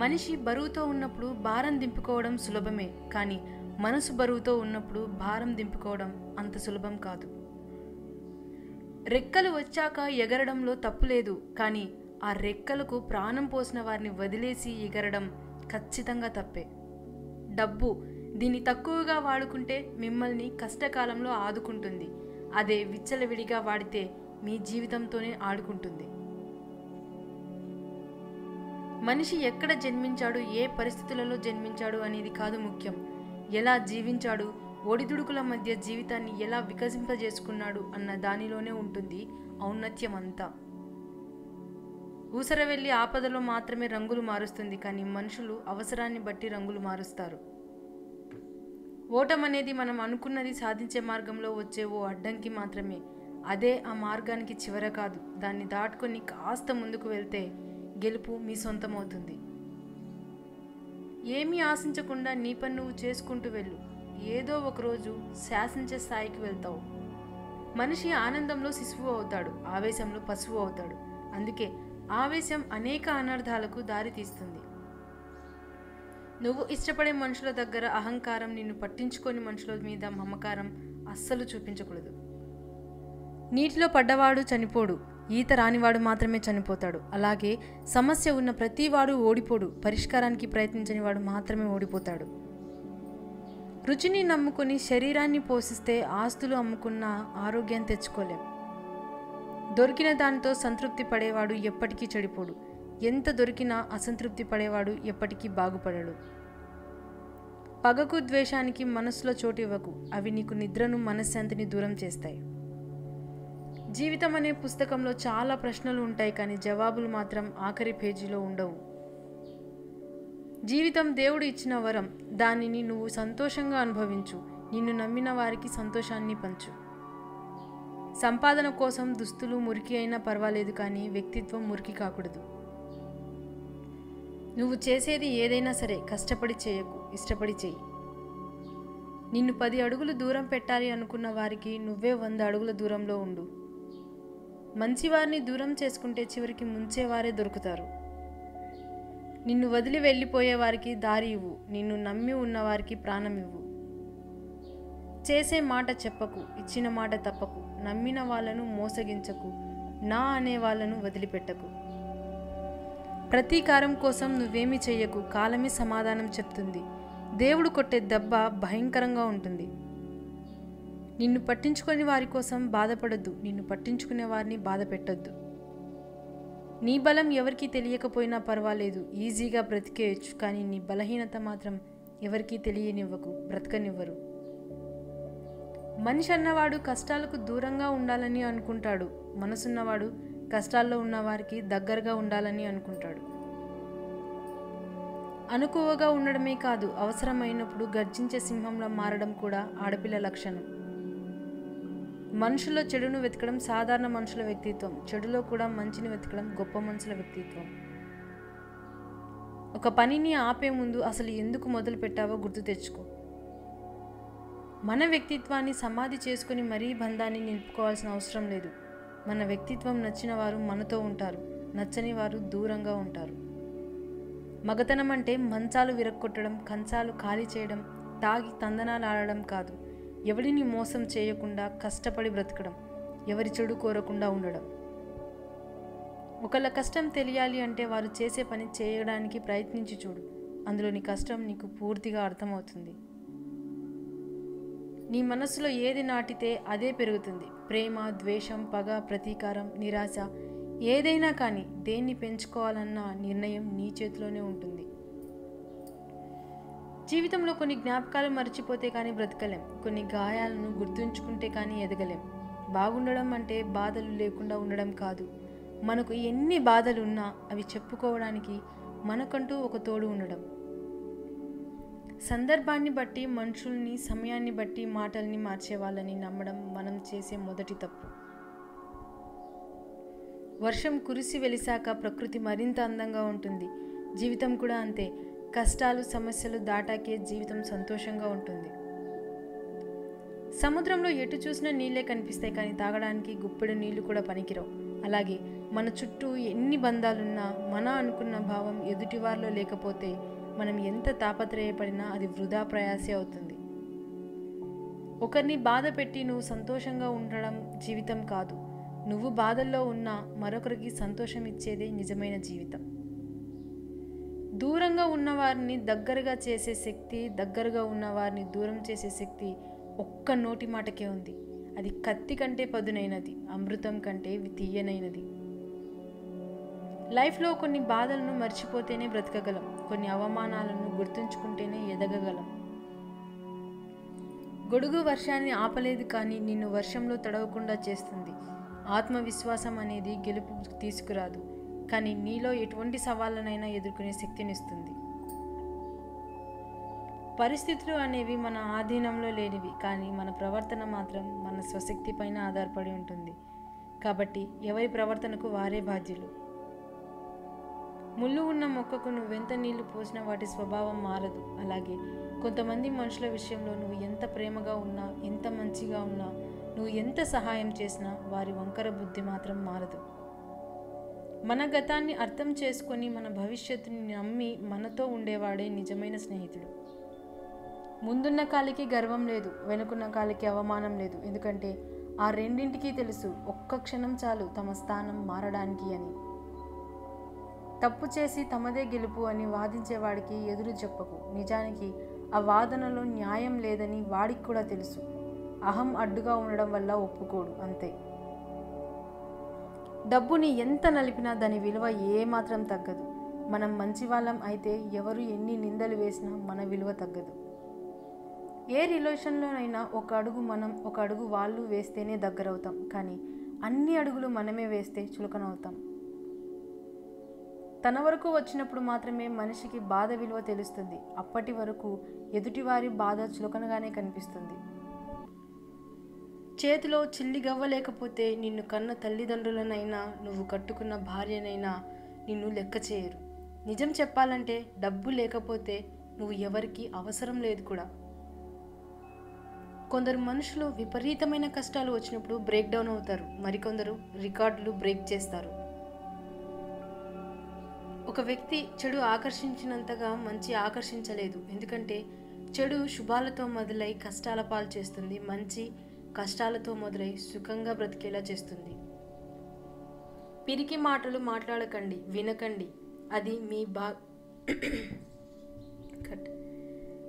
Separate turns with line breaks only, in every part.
మనిషి బరువుతో ఉన్నప్పుడు భారం దింపుకోవడం సులభమే, కానీ మనసు బరువుతో ఉన్నప్పుడు భారం దింపుకోవడం అంత సులభం కాదు. రెక్కలు వచ్చాక ఎగరడంలో తప్పు లేదు, కానీ ఆ రెక్కలకు ప్రాణం పోసిన వారిని వదిలేసి ఎగరడం ఖచ్చితంగా తప్పే. డబ్బు దీన్ని తక్కువగా వాడుకుంటే మిమ్మల్ని కష్టకాలంలో ఆదుకుంటుంది. అదే విచ్చలవిడిగా వాడితే మీ జీవితంతోనే ఆడుకుంటుంది. మనిషి ఎక్కడ జన్మించాడు, ఏ పరిస్థితులలో జన్మించాడు అనేది కాదు ముఖ్యం, ఎలా జీవించాడు, ఒడిదుడుకుల మధ్య జీవితాన్ని ఎలా వికసింపజేసుకున్నాడు అన్న దానిలోనే ఉంటుంది ఔన్నత్యం అంతా. ఊసరవెల్లి ఆపదలో మాత్రమే రంగులు మారుస్తుంది, కానీ మనుషులు అవసరాన్ని బట్టి రంగులు మారుస్తారు. ఓటం అనేది మనం అనుకున్నది సాధించే మార్గంలో వచ్చే ఓ అడ్డంకి మాత్రమే. అదే ఆ మార్గానికి చివర కాదు. దాన్ని దాటుకొని కాస్త ముందుకు వెళ్తే గెలుపు మీ సొంతమవుతుంది. ఏమీ ఆశించకుండా నీ పని నువ్వు చేసుకుంటూ వెళ్ళు. ఏదో ఒకరోజు శాసించే స్థాయికి వెళ్తావు. మనిషి ఆనందంలో శిశువు అవుతాడు, ఆవేశంలో పశువు అవుతాడు. అందుకే ఆవేశం అనేక అనర్థాలకు దారి తీస్తుంది. నువ్వు ఇష్టపడే మనుషుల దగ్గర అహంకారం, నిన్ను పట్టించుకొని మనుషుల మీద మమకారం అస్సలు చూపించకూడదు. నీటిలో పడ్డవాడు చనిపోడు, ఈత రానివాడు మాత్రమే చనిపోతాడు. అలాగే సమస్య ఉన్న ప్రతివాడు ఓడిపోడు, పరిష్కారానికి ప్రయత్నించని వాడు మాత్రమే ఓడిపోతాడు. రుచిని నమ్ముకొని శరీరాన్ని పోషిస్తే ఆస్తులు అమ్ముకున్న ఆరోగ్యం తెచ్చుకోలేం. దొరికిన దానితో సంతృప్తి పడేవాడు ఎప్పటికీ చెడిపోడు, ఎంత దొరికినా అసంతృప్తి పడేవాడు ఎప్పటికీ బాగుపడడు. పగకు, ద్వేషానికి మనసులో చోటు ఇవ్వకు, అవి నీకు నిద్రను, మనశ్శాంతిని దూరం చేస్తాయి. జీవితం అనే పుస్తకంలో చాలా ప్రశ్నలు ఉంటాయి, కానీ జవాబులు మాత్రం ఆఖరి పేజీలో ఉండవు. జీవితం దేవుడు ఇచ్చిన వరం, దానిని నువ్వు సంతోషంగా అనుభవించు. నిన్ను నమ్మిన వారికి సంతోషాన్ని పంచు. సంపాదన కోసం దుస్తులు మురికి అయినా పర్వాలేదు, కానీ వ్యక్తిత్వం మురికి కాకూడదు. నువ్వు చేసేది ఏదైనా సరే కష్టపడి చేయకు, ఇష్టపడి చెయ్యి. నిన్ను 10 అడుగులు దూరం పెట్టాలి అనుకున్న వారికి నువ్వే 100 అడుగుల దూరంలో ఉండు. మంచివారిని దూరం చేసుకుంటే చివరికి ముంచేవారే దొరుకుతారు. నిన్ను వదిలి వెళ్ళిపోయే వారికి దారి ఇవ్వు, నిన్ను నమ్మి ఉన్నవారికి ప్రాణం ఇవ్వు. చేసే మాట చెప్పకు, ఇచ్చిన మాట తప్పకు, నమ్మిన వాళ్ళను మోసగించకు, నా అనే వాళ్ళను వదిలిపెట్టకు. ప్రతీకారం కోసం నువ్వేమీ చెయ్యకు, కాలమే సమాధానం చెప్తుంది. దేవుడు కొట్టే దెబ్బ భయంకరంగా ఉంటుంది. నిన్ను పట్టించుకొని వారి కోసం బాధపడొద్దు, నిన్ను పట్టించుకునే వారిని బాధ పెట్టొద్దు. నీ బలం ఎవరికీ తెలియకపోయినా పర్వాలేదు, ఈజీగా బ్రతికేయచ్చు, కానీ నీ బలహీనత మాత్రం ఎవరికీ తెలియనివ్వకు, బ్రతకనివ్వరు. మనిషి అన్నవాడు కష్టాలకు దూరంగా ఉండాలని అనుకుంటాడు, మనసున్నవాడు కష్టాల్లో ఉన్నవారికి దగ్గరగా ఉండాలని అనుకుంటాడు. అనుకువగా ఉండడమే కాదు, అవసరమైనప్పుడు గర్జించే సింహంలా మారడం కూడా ఆడపిల్ల లక్షణం. మనుషుల్లో చెడును వెతకడం సాధారణ మనుషుల వ్యక్తిత్వం, చెడులో కూడా మంచిని వెతకడం గొప్ప మనుషుల వ్యక్తిత్వం. ఒక పనిని ఆపే ముందు అసలు ఎందుకు మొదలు పెట్టావో గుర్తు తెచ్చుకో. మన వ్యక్తిత్వాన్ని సమాధి చేసుకుని మరీ బంధాన్ని నిలుపుకోవాల్సిన అవసరం లేదు. మన వ్యక్తిత్వం నచ్చిన వారు మనతో ఉంటారు, నచ్చని వారు దూరంగా ఉంటారు. మగతనం అంటే మంచాలు విరక్కొట్టడం, కంచాలు ఖాళీ చేయడం, తాగి తందనాలు ఆడడం కాదు. ఎవరిని మోసం చేయకుండా కష్టపడి బ్రతకడం, ఎవరి చెడు కోరకుండా ఉండడం. ఒకళ్ళ కష్టం తెలియాలి అంటే వారు చేసే పని చేయడానికి ప్రయత్నించి చూడు, అందులోని కష్టం నీకు పూర్తిగా అర్థమవుతుంది. నీ మనసులో ఏది నాటితే అదే పెరుగుతుంది. ప్రేమ, ద్వేషం, పగ, ప్రతీకారం, నిరాశ, ఏదైనా కానీ దేన్ని పెంచుకోవాలన్న నిర్ణయం నీ చేతిలోనే ఉంటుంది. జీవితంలో కొన్ని జ్ఞాపకాలు మర్చిపోతే కానీ బ్రతకలేం, కొన్ని గాయాలను గుర్తుంచుకుంటే కానీ ఎదగలేం. బాగుండడం అంటే బాధలు లేకుండా ఉండడం కాదు. మనకు ఎన్ని బాధలు ఉన్నా అవి చెప్పుకోవడానికి మనకంటూ ఒక తోడు ఉండడం. సందర్భాన్ని బట్టి, మనుషుల్ని, సమయాన్ని బట్టి మాటల్ని మార్చే వాళ్ళని నమ్మడం మనం చేసే మొదటి తప్పు. వర్షం కురిసి వెలిసాక ప్రకృతి మరింత అందంగా ఉంటుంది. జీవితం కూడా అంతే. కష్టాలు, సమస్యలు దాటాకే జీవితం సంతోషంగా ఉంటుంది. సముద్రంలో ఎటు చూసినా నీళ్లే కనిపిస్తాయి, కానీ తాగడానికి గుప్పెడు నీళ్లు కూడా పనికిరావు. అలాగే మన చుట్టూ ఎన్ని బంధాలున్నా మన అనుకున్న భావం ఎదుటివారిలో లేకపోతే మనం ఎంత తాపత్రయపడినా అది వృధా ప్రయాసే అవుతుంది. ఒకరిని బాధ పెట్టి నువ్వు సంతోషంగా ఉండడం జీవితం కాదు. నువ్వు బాధల్లో ఉన్నా మరొకరికి సంతోషం ఇచ్చేదే నిజమైన జీవితం. దూరంగా ఉన్నవారిని దగ్గరగా చేసే శక్తి, దగ్గరగా ఉన్నవారిని దూరం చేసే శక్తి ఒక్క నోటి మాటకే ఉంది. అది కత్తి కంటే పదునైనది, అమృతం కంటే తీయనైనది. లైఫ్లో కొన్ని బాధలను మర్చిపోతేనే బ్రతకగలం, కొన్ని అవమానాలను గుర్తుంచుకుంటేనే ఎదగగలం. గొడుగు వర్షాన్ని ఆపలేదు కానీ నిన్ను వర్షంలో తడవకుండా చేస్తుంది. ఆత్మవిశ్వాసం అనేది గెలుపు తీసుకురాదు, కానీ నీలో ఎటువంటి సవాళ్ళనైనా ఎదుర్కొనే శక్తినిస్తుంది. పరిస్థితులు అనేవి మన ఆధీనంలో లేనివి, కానీ మన ప్రవర్తన మాత్రం మన స్వశక్తి పైన ఆధారపడి ఉంటుంది. కాబట్టి ఎవరి ప్రవర్తనకు వారే బాధ్యులు. ముళ్ళు ఉన్న మొక్కకు నువ్వెంత నీళ్లు పోసినా వాటి స్వభావం మారదు. అలాగే కొంతమంది మనుషుల విషయంలో నువ్వు ఎంత ప్రేమగా ఉన్నా, ఎంత మంచిగా ఉన్నా, నువ్వు ఎంత సహాయం చేసినా వారి వంకర బుద్ధి మాత్రం మారదు. మన గతాన్ని అర్థం చేసుకొని మన భవిష్యత్తుని నమ్మి మనతో ఉండేవాడే నిజమైన స్నేహితుడు. ముందున్న కాలికి గర్వం లేదు, వెనుకున్న కాలికి అవమానం లేదు. ఎందుకంటే ఆ రెండింటికి తెలుసు, ఒక్క క్షణం చాలు తమ స్థానం మారడానికి అని. తప్పు చేసి తమదే గెలుపు అని వాదించేవాడికి ఎదురు చెప్పకు. నిజానికి ఆ వాదనలో న్యాయం లేదని వాడికి కూడా తెలుసు. అహం అడ్డుగా ఉండడం వల్ల ఒప్పుకోడు, అంతే. డబ్బుని ఎంత నలిపినా దాని విలువ ఏమాత్రం తగ్గదు. మనం మంచి వాళ్ళం అయితే ఎవరు ఎన్ని నిందలు వేసినా మన విలువ తగ్గదు. ఏ రిలేషన్లోనైనా ఒక అడుగు మనం, ఒక అడుగు వాళ్ళు వేస్తేనే దగ్గరవుతాం, కానీ అన్ని అడుగులు మనమే వేస్తే చులకనవుతాం. తన వరకు వచ్చినప్పుడు మాత్రమే మనిషికి బాధ విలువ తెలుస్తుంది. అప్పటి వరకు ఎదుటివారి బాధ చులకనగానే కనిపిస్తుంది. చేతిలో చిల్లి గవ్వ లేకపోతే నిన్ను కన్న తల్లిదండ్రులనైనా, నువ్వు కట్టుకున్న భార్యనైనా నిన్ను లెక్క చేయరు. నిజం చెప్పాలంటే డబ్బు లేకపోతే నువ్వు ఎవరికి అవసరం లేదు కూడా. కొందరు మనుషులు విపరీతమైన కష్టాలు వచ్చినప్పుడు బ్రేక్ డౌన్ అవుతారు, మరికొందరు రికార్డులు బ్రేక్ చేస్తారు. ఒక వ్యక్తి చెడు ఆకర్షించినంతగా మంచి ఆకర్షించలేదు. ఎందుకంటే చెడు శుభాలతో మొదలై కష్టాల పాలు చేస్తుంది, మంచి కష్టాలతో మొదలై సుఖంగా బ్రతికేలా చేస్తుంది. పిరికి మాటలు మాట్లాడకండి, వినకండి. అది మీ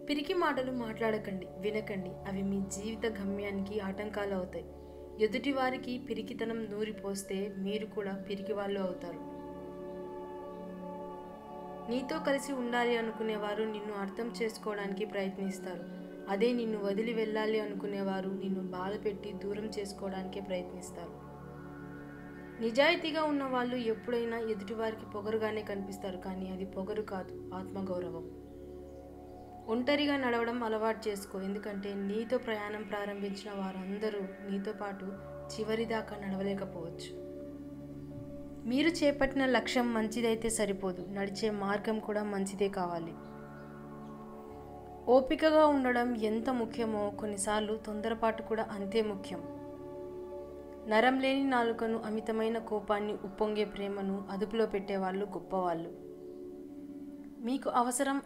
పిరికి మాటలు మాట్లాడకండి, వినకండి. అవి మీ జీవిత గమ్యానికి ఆటంకాలు అవుతాయి. ఎదుటివారికి పిరికితనం నూరిపోస్తే మీరు కూడా పిరికి వాళ్ళు అవుతారు. నీతో కలిసి ఉండాలి అనుకునేవారు నిన్ను అర్థం చేసుకోవడానికి ప్రయత్నిస్తారు. అదే నిన్ను వదిలి వెళ్ళాలి అనుకునేవారు నిన్ను బాధ పెట్టి దూరం చేసుకోవడానికే ప్రయత్నిస్తారు. నిజాయితీగా ఉన్న వాళ్ళు ఎప్పుడైనా ఎదుటివారికి పొగరుగానే కనిపిస్తారు, కానీ అది పొగరు కాదు, ఆత్మగౌరవం. ఒంటరిగా నడవడం అలవాటు చేసుకో, ఎందుకంటే నీతో ప్రయాణం ప్రారంభించిన వారందరూ నీతో పాటు చివరిదాకా నడవలేకపోవచ్చు. మీరు చేపట్టిన లక్ష్యం మంచిదైతే సరిపోదు, నడిచే మార్గం కూడా మంచిదే కావాలి. ఓపికగా ఉండడం ఎంత ముఖ్యమో కొన్నిసార్లు తొందరపాటు కూడా అంతే ముఖ్యం. నరం లేని నాలుకను, అమితమైన కోపాన్ని, ఉప్పొంగే ప్రేమను అదుపులో పెట్టేవాళ్ళు గొప్పవాళ్ళు. మీకు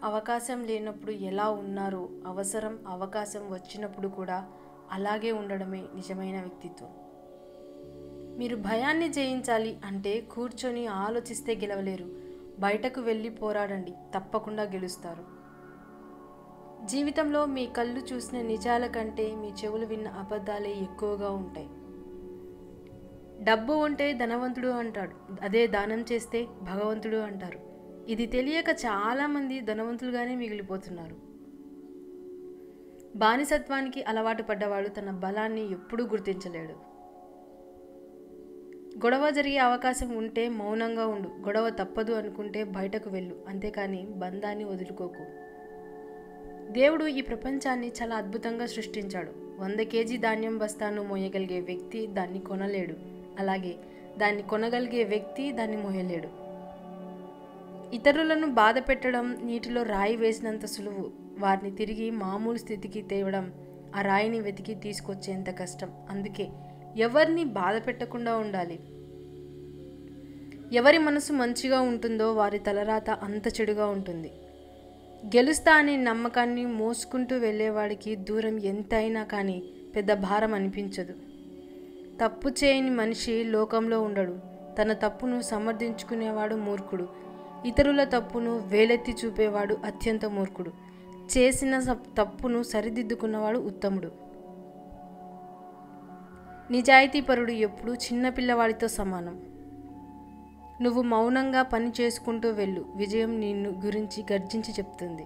అవకాశం లేనప్పుడు ఎలా ఉన్నారో అవకాశం వచ్చినప్పుడు కూడా అలాగే ఉండడమే నిజమైన వ్యక్తిత్వం. మీరు భయాన్ని జయించాలి అంటే కూర్చొని ఆలోచిస్తే గెలవలేరు. బయటకు వెళ్ళి పోరాడండి, తప్పకుండా గెలుస్తారు. జీవితంలో మీ కళ్ళు చూసిన నిజాల కంటే మీ చెవులు విన్న అబద్ధాలే ఎక్కువగా ఉంటాయి. డబ్బు ఉంటే ధనవంతుడు అంటాడు, అదే దానం చేస్తే భగవంతుడు అంటారు. ఇది తెలియక చాలామంది ధనవంతులుగానే మిగిలిపోతున్నారు. బానిసత్వానికి అలవాటు పడ్డవాడు తన బలాన్ని ఎప్పుడూ గుర్తించలేడు. గొడవ జరిగే అవకాశం ఉంటే మౌనంగా ఉండు. గొడవ తప్పదు అనుకుంటే బయటకు వెళ్ళు, అంతేకాని బంధాన్ని వదులుకోకు. దేవుడు ఈ ప్రపంచాన్ని చాలా అద్భుతంగా సృష్టించాడు. 100 కేజీ ధాన్యం బస్తాను మోయగలిగే వ్యక్తి దాన్ని కొనలేడు. అలాగే దాన్ని కొనగలిగే వ్యక్తి దాన్ని మోయలేడు. ఇతరులను బాధ పెట్టడం నీటిలో రాయి వేసినంత సులువు. వారిని తిరిగి మామూలు స్థితికి తేవడం ఆ రాయిని వెతికి తీసుకొచ్చేంత కష్టం. అందుకే ఎవరిని బాధ పెట్టకుండా ఉండాలి. ఎవరి మనసు మంచిగా ఉంటుందో వారి తలరాత అంత చెడుగా ఉంటుంది. గెలుస్తా అనే నమ్మకాన్ని మోసుకుంటూ వెళ్ళేవాడికి దూరం ఎంతైనా కానీ పెద్ద భారం అనిపించదు. తప్పు చేయని మనిషి లోకంలో ఉండడు. తన తప్పును సమర్థించుకునేవాడు మూర్ఖుడు. ఇతరుల తప్పును వేలెత్తి చూపేవాడు అత్యంత మూర్ఖుడు. చేసిన తప్పును సరిదిద్దుకున్నవాడు ఉత్తముడు. నిజాయితీపరుడు ఎప్పుడూ చిన్నపిల్లవాడితో సమానం. నువ్వు మౌనంగా పని చేసుకుంటూ వెళ్ళు, విజయం నిన్ను గురించి గర్జించి చెప్తుంది.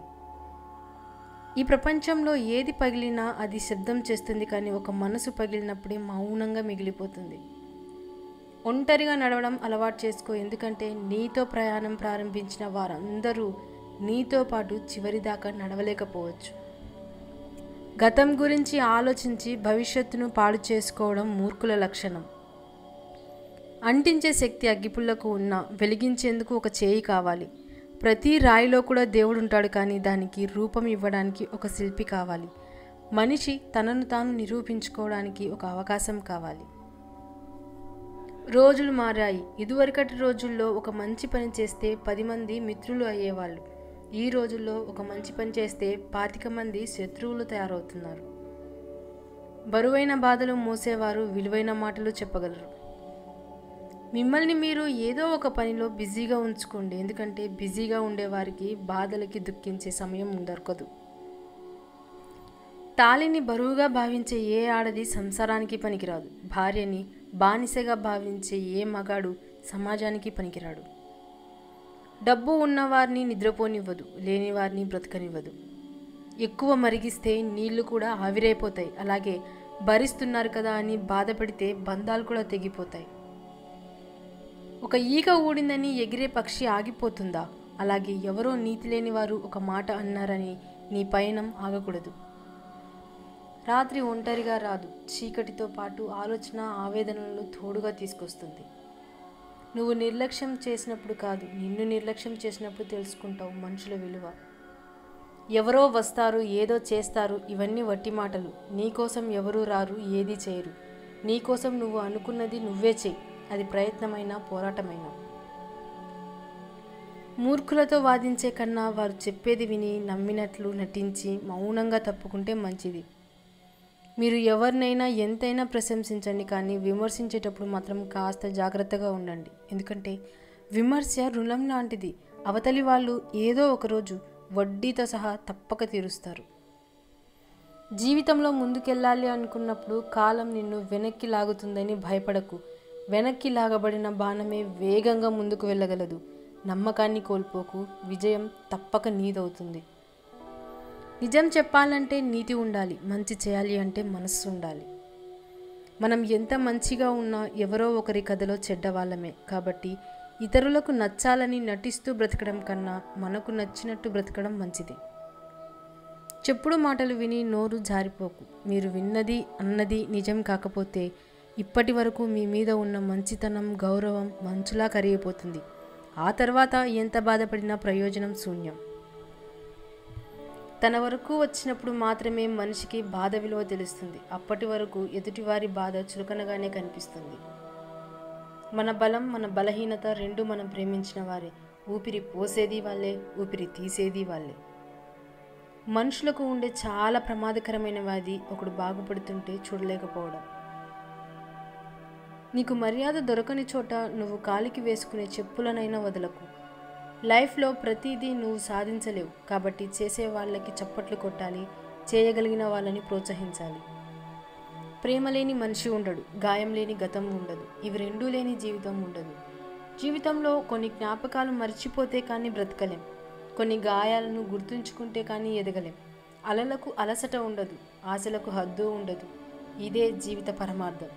ఈ ప్రపంచంలో ఏది పగిలినా అది శబ్దం చేస్తుంది, కానీ ఒక మనసు పగిలినప్పుడే మౌనంగా మిగిలిపోతుంది. ఒంటరిగా నడవడం అలవాటు చేసుకో, ఎందుకంటే నీతో ప్రయాణం ప్రారంభించిన వారందరూ నీతో పాటు చివరిదాకా నడవలేకపోవచ్చు. గతం గురించి ఆలోచించి భవిష్యత్తును పాడు చేసుకోవడం మూర్ఖుల లక్షణం. అంటించే శక్తి అగ్గిపుల్లకు ఉన్నా వెలిగించేందుకు ఒక చేయి కావాలి. ప్రతి రాయిలో కూడా దేవుడు ఉంటాడు, కానీ దానికి రూపం ఇవ్వడానికి ఒక శిల్పి కావాలి. మనిషి తనను తాను నిరూపించుకోవడానికి ఒక అవకాశం కావాలి. రోజులు మారాయి. ఇదివరకటి రోజుల్లో ఒక మంచి పని చేస్తే 10 మంది మిత్రులు అయ్యేవాళ్ళు. ఈ రోజుల్లో ఒక మంచి పని చేస్తే 25 మంది శత్రువులు తయారవుతున్నారు. బరువైన బాధలు మోసేవారు విలువైన మాటలు చెప్పగలరు. మిమ్మల్ని మీరు ఏదో ఒక పనిలో బిజీగా ఉంచుకోండి, ఎందుకంటే బిజీగా ఉండేవారికి బాధలకి దుఃఖించే సమయం దొరకదు. తాళిని బరువుగా భావించే ఏ ఆడది సంసారానికి పనికిరాదు. భార్యని బానిసగా భావించే ఏ మగాడు సమాజానికి పనికిరాడు. డబ్బు ఉన్నవారిని నిద్రపోనివ్వదు, లేని వారిని బ్రతకనివ్వదు. ఎక్కువ మరిగిస్తే నీళ్లు కూడా ఆవిరైపోతాయి. అలాగే భరిస్తున్నారు కదా అని బాధ పెడితే బంధాలు కూడా తెగిపోతాయి. ఒక ఈగ ఊడిందని ఎగిరే పక్షి ఆగిపోతుందా? అలాగే ఎవరో నీతి లేని వారు ఒక మాట అన్నారని నీ పయనం ఆగకూడదు. రాత్రి ఒంటరిగా రాదు, చీకటితో పాటు ఆలోచన ఆవేదనలను తోడుగా తీసుకొస్తుంది. నువ్వు నిర్లక్ష్యం చేసినప్పుడు కాదు, నిన్ను నిర్లక్ష్యం చేసినప్పుడు తెలుసుకుంటావు మనుషుల విలువ. ఎవరో వస్తారు, ఏదో చేస్తారు, ఇవన్నీ వట్టి మాటలు. నీకోసం ఎవరూ రారు, ఏదీ చేయరు. నీకోసం నువ్వు అనుకున్నది నువ్వే చెయ్యి, అది ప్రయత్నమైనా పోరాటమైనా. మూర్ఖులతో వాదించే కన్నా వారు చెప్పేది విని నమ్మినట్లు నటించి మౌనంగా తప్పుకుంటే మంచిది. మీరు ఎవరినైనా ఎంతైనా ప్రశంసించండి, కానీ విమర్శించేటప్పుడు మాత్రం కాస్త జాగ్రత్తగా ఉండండి. ఎందుకంటే విమర్శ రుణం లాంటిది. అవతలి వాళ్ళు ఏదో ఒకరోజు వడ్డీతో సహా తప్పక తీరుస్తారు. జీవితంలో ముందుకెళ్ళాలి అనుకున్నప్పుడు కాలం నిన్ను వెనక్కి లాగుతుందని భయపడకు. వెనక్కి లాగబడిన బాణమే వేగంగా ముందుకు వెళ్ళగలదు. నమ్మకాన్ని కోల్పోకు, విజయం తప్పక నీదవుతుంది. నిజం చెప్పాలంటే నీతి ఉండాలి, మంచి చేయాలి అంటే మనస్సు ఉండాలి. మనం ఎంత మంచిగా ఉన్నా ఎవరో ఒకరి కథలో చెడ్డవాళ్ళమే. కాబట్టి ఇతరులకు నచ్చాలని నటిస్తూ బ్రతకడం కన్నా మనకు నచ్చినట్టు బ్రతకడం మంచిది. చెప్పుడు మాటలు విని నోరు జారిపోకు. మీరు విన్నది అన్నది నిజం కాకపోతే ఇప్పటి వరకు మీ మీద ఉన్న మంచితనం, గౌరవం మంచులా కరిగిపోతుంది. ఆ తర్వాత ఎంత బాధపడినా ప్రయోజనం శూన్యం. తన వరకు వచ్చినప్పుడు మాత్రమే మనిషికి బాధ విలువ తెలుస్తుంది. అప్పటి వరకు ఎదుటివారి బాధ చులకనగానే కనిపిస్తుంది. మన బలం, మన బలహీనత రెండు మనం ప్రేమించిన వారే. ఊపిరి పోసేది వాళ్ళే, ఊపిరి తీసేది వాళ్ళే. మనుషులకు ఉండే చాలా ప్రమాదకరమైన వ్యాధి ఒకడు బాగుపడుతుంటే చూడలేకపోవడం. నీకు మర్యాద దొరకని చోట నువ్వు కాలికి వేసుకునే చెప్పులనైనా వదలకు. లైఫ్లో ప్రతిదీ నువ్వు సాధించలేవు, కాబట్టి చేసే వాళ్ళకి చప్పట్లు కొట్టాలి, చేయగలిగిన వాళ్ళని ప్రోత్సహించాలి. ప్రేమ లేని మనిషి ఉండడు, గాయం లేని గతం ఉండదు, ఇవి రెండూ లేని జీవితం ఉండదు. జీవితంలో కొన్ని జ్ఞాపకాలు మర్చిపోతే కానీ బ్రతకలేం, కొన్ని గాయాలను గుర్తుంచుకుంటే కానీ ఎదగలేం. అలలకు అలసట ఉండదు, ఆశలకు హద్దు ఉండదు. ఇదే జీవిత పరమార్థం.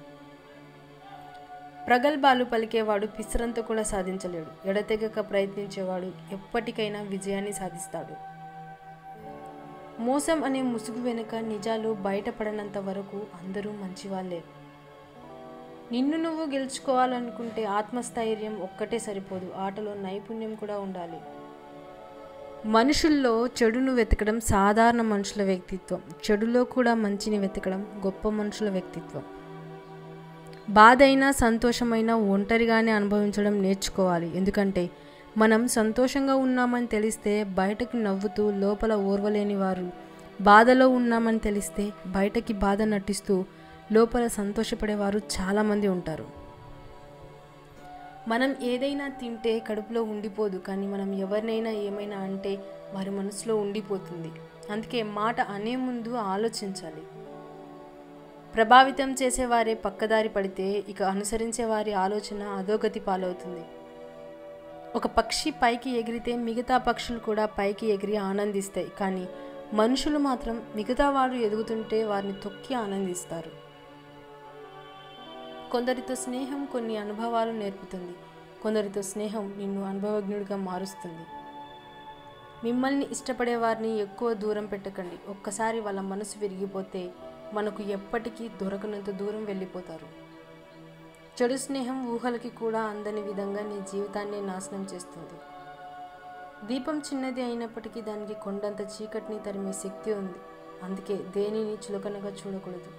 ప్రగల్భాలు పలికేవాడు పిసరంత కూడా సాధించలేడు. ఎడతెగక ప్రయత్నించేవాడు ఎప్పటికైనా విజయాన్ని సాధిస్తాడు. మోసం అనే ముసుగు వెనుక నిజాలు బయటపడనంత వరకు అందరూ మంచివాళ్ళే. నిన్ను నువ్వు గెలుచుకోవాలనుకుంటే ఆత్మస్థైర్యం ఒక్కటే సరిపోదు, ఆటలో నైపుణ్యం కూడా ఉండాలి. మనుషుల్లో చెడును వెతకడం సాధారణ మనుషుల వ్యక్తిత్వం, చెడులో కూడా మంచిని వెతకడం గొప్ప మనుషుల వ్యక్తిత్వం. బాధ అయినా సంతోషమైనా ఒంటరిగానే అనుభవించడం నేర్చుకోవాలి. ఎందుకంటే మనం సంతోషంగా ఉన్నామని తెలిస్తే బయటకి నవ్వుతూ లోపల ఓర్వలేని వారు, బాధలో ఉన్నామని తెలిస్తే బయటకి బాధ నటిస్తూ లోపల సంతోషపడేవారు చాలామంది ఉంటారు. మనం ఏదైనా తింటే కడుపులో ఉండిపోదు, కానీ మనం ఎవరినైనా ఏమైనా అంటే వారి మనసులో ఉండిపోతుంది. అందుకే మాట అనే ముందు ఆలోచించాలి. ప్రభావితం చేసేవారే పక్కదారి పడితే ఇక అనుసరించే వారి ఆలోచన అధోగతి పాలవుతుంది. ఒక పక్షి పైకి ఎగిరితే మిగతా పక్షులు కూడా పైకి ఎగిరి ఆనందిస్తాయి, కానీ మనుషులు మాత్రం మిగతా వారు ఎదుగుతుంటే వారిని తొక్కి ఆనందిస్తారు. కొందరితో స్నేహం కొన్ని అనుభవాలు నేర్పుతుంది, కొందరితో స్నేహం నిన్ను అనుభవజ్ఞుడిగా మారుస్తుంది. మిమ్మల్ని ఇష్టపడే వారిని ఎక్కువ దూరం పెట్టకండి. ఒక్కసారి వాళ్ళ మనసు విరిగిపోతే మనకు ఎప్పటికీ దొరకనంత దూరం వెళ్ళిపోతారు. చెడు స్నేహం ఊహలకి కూడా అందని విధంగా నీ జీవితాన్ని నాశనం చేస్తుంది. దీపం చిన్నది అయినప్పటికీ దానికి కొండంత చీకటిని తరిమే శక్తి ఉంది. అందుకే దేనిని చులకనగా చూడకూడదు.